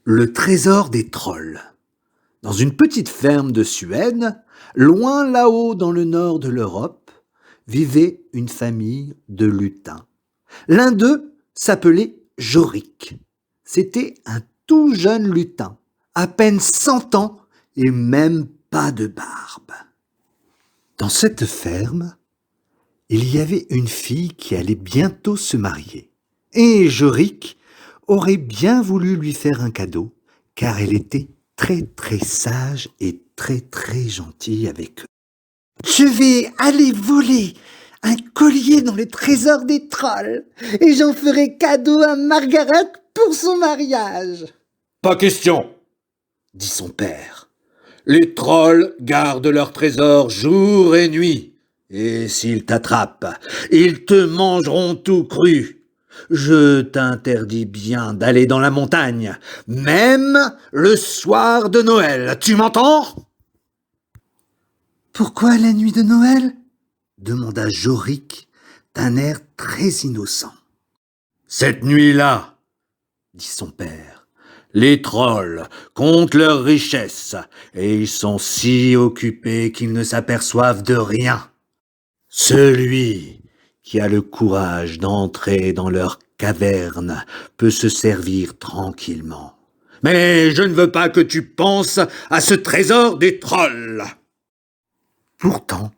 Le trésor des trolls. Dans une petite ferme de Suède, loin là-haut dans le nord de l'Europe, vivait une famille de lutins. L'un d'eux s'appelait Jorik. C'était un tout jeune lutin, à peine 100 ans et même pas de barbe. Dans cette ferme, il y avait une fille qui allait bientôt se marier. Et Jorik aurait bien voulu lui faire un cadeau, car elle était très très sage et très très gentille avec eux. Je vais aller voler un collier dans le trésor des trolls, et j'en ferai cadeau à Margaret pour son mariage. Pas question, Dit son père. les trolls gardent leur trésor jour et nuit. Et s'ils t'attrapent, ils te mangeront tout cru. Je t'interdis bien d'aller dans la montagne, même le soir de Noël. Tu m'entends ? Pourquoi la nuit de Noël ? Demanda Jorik d'un air très innocent. Cette nuit-là, Dit son père. les trolls comptent leurs richesses et ils sont si occupés qu'ils ne s'aperçoivent de rien. Celui qui a le courage d'entrer dans leur caverne peut se servir tranquillement. Mais je ne veux pas que tu penses à ce trésor des trolls. Pourtant,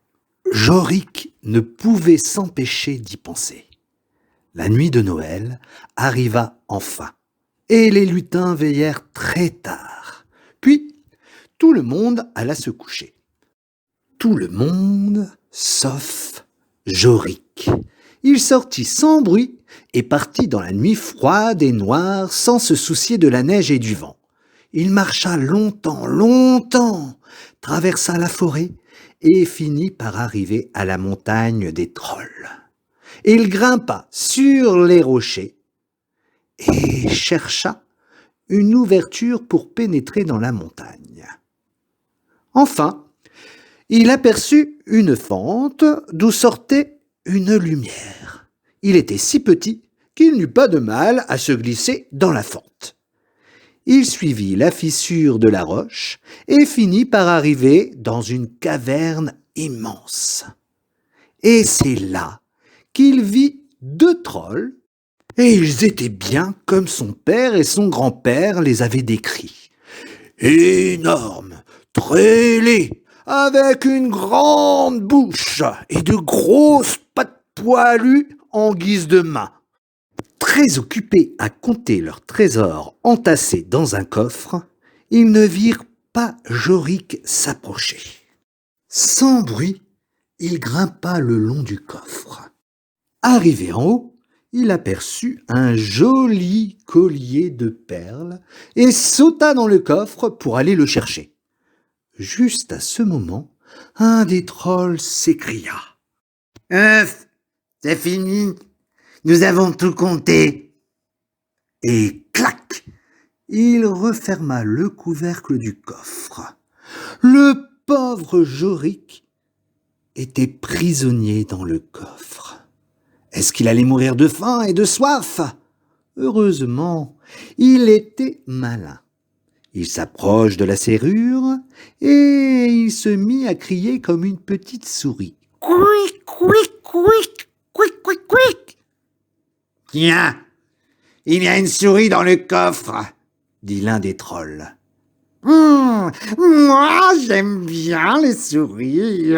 Jorik ne pouvait s'empêcher d'y penser. La nuit de Noël arriva enfin, et les lutins veillèrent très tard. Puis, tout le monde alla se coucher. Tout le monde, sauf Jorik. Il sortit sans bruit et partit dans la nuit froide et noire sans se soucier de la neige et du vent. Il marcha longtemps, longtemps, traversa la forêt et finit par arriver à la montagne des trolls. Il grimpa sur les rochers et chercha une ouverture pour pénétrer dans la montagne. Enfin, il aperçut une fente d'où sortait une lumière. Il était si petit qu'il n'eut pas de mal à se glisser dans la fente. Il suivit la fissure de la roche et finit par arriver dans une caverne immense. Et c'est là qu'il vit 2 trolls, et ils étaient bien comme son père et son grand-père les avaient décrits. Énormes, très laids, avec une grande bouche et de grosses pattes poilues en guise de main. Très occupés à compter leurs trésors entassés dans un coffre, ils ne virent pas Jorik s'approcher. Sans bruit, il grimpa le long du coffre. Arrivé en haut, il aperçut un joli collier de perles et sauta dans le coffre pour aller le chercher. Juste à ce moment, un des trolls s'écria. « c'est fini, nous avons tout compté !» Et clac, il referma le couvercle du coffre. Le pauvre Jorik était prisonnier dans le coffre. Est-ce qu'il allait mourir de faim et de soif ? Heureusement, il était malin. Il s'approche de la serrure et il se mit à crier comme une petite souris. « Couic, couic, couic, couic, couic, couic !»« Tiens, il y a une souris dans le coffre !» dit l'un des trolls. « Moi, j'aime bien les souris,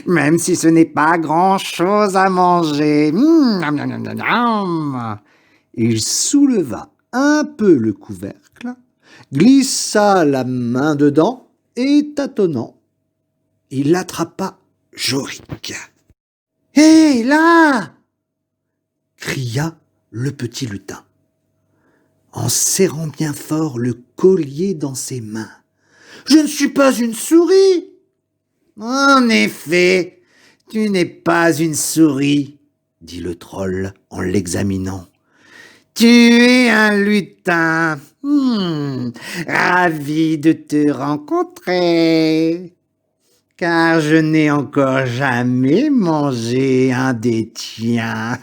même si ce n'est pas grand-chose à manger. » Il souleva un peu le couvercle, glissa la main dedans et tâtonnant, il attrapa Jorik. « Hé, là !» cria le petit lutin, en serrant bien fort le collier dans ses mains. « Je ne suis pas une souris !»« En effet, tu n'es pas une souris, » dit le troll en l'examinant. « Tu es un lutin. Ravi de te rencontrer, car je n'ai encore jamais mangé un des tiens. »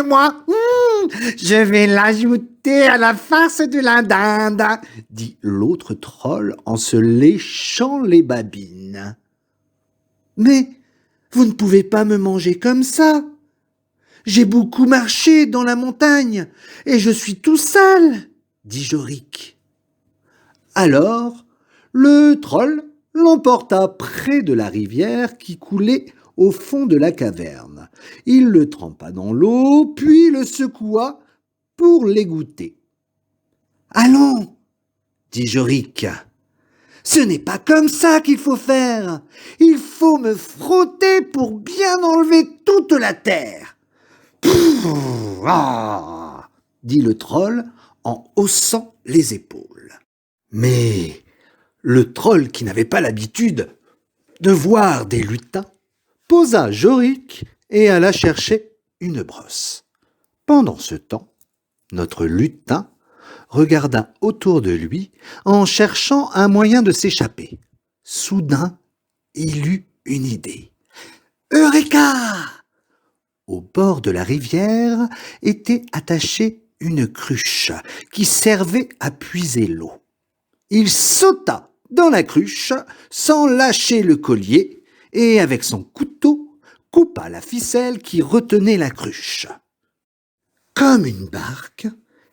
moi. Je vais l'ajouter à la farce de la dinde, dit l'autre troll en se léchant les babines. Mais vous ne pouvez pas me manger comme ça. J'ai beaucoup marché dans la montagne et je suis tout sale, dit Jorik. Alors, le troll l'emporta près de la rivière qui coulait au fond de la caverne. Il le trempa dans l'eau, puis le secoua pour l'égoutter. « Allons, dit Jorik, ce n'est pas comme ça qu'il faut faire. Il faut me frotter pour bien enlever toute la terre. » Ah, dit le troll en haussant les épaules. Mais le troll, qui n'avait pas l'habitude de voir des lutins, posa Jorik et alla chercher une brosse. Pendant ce temps, notre lutin regarda autour de lui en cherchant un moyen de s'échapper. Soudain, il eut une idée. « Eureka !» Au bord de la rivière était attachée une cruche qui servait à puiser l'eau. Il sauta dans la cruche sans lâcher le collier et avec son couteau coupa la ficelle qui retenait la cruche. Comme une barque,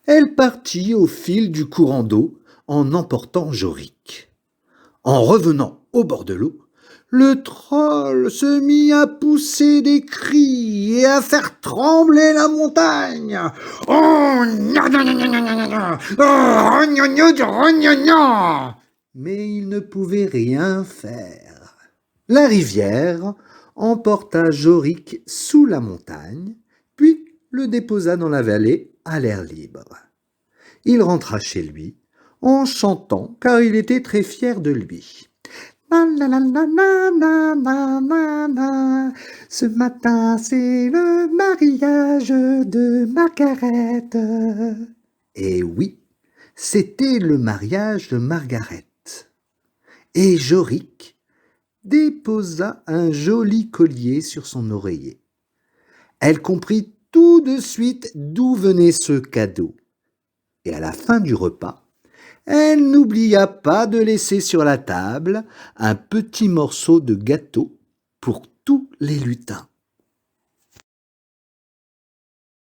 elle partit au fil du courant d'eau en emportant Jorik. En revenant au bord de l'eau, le troll se mit à pousser des cris et à faire trembler la montagne. Mais il ne pouvait rien faire. La rivière emporta Jorik sous la montagne, puis le déposa dans la vallée à l'air libre. Il rentra chez lui en chantant car il était très fier de lui. Ce matin, c'est le mariage de Margaret. Et oui, c'était le mariage de Margaret. Et Jorik déposa un joli collier sur son oreiller. Elle comprit tout de suite d'où venait ce cadeau. Et à la fin du repas, elle n'oublia pas de laisser sur la table un petit morceau de gâteau pour tous les lutins.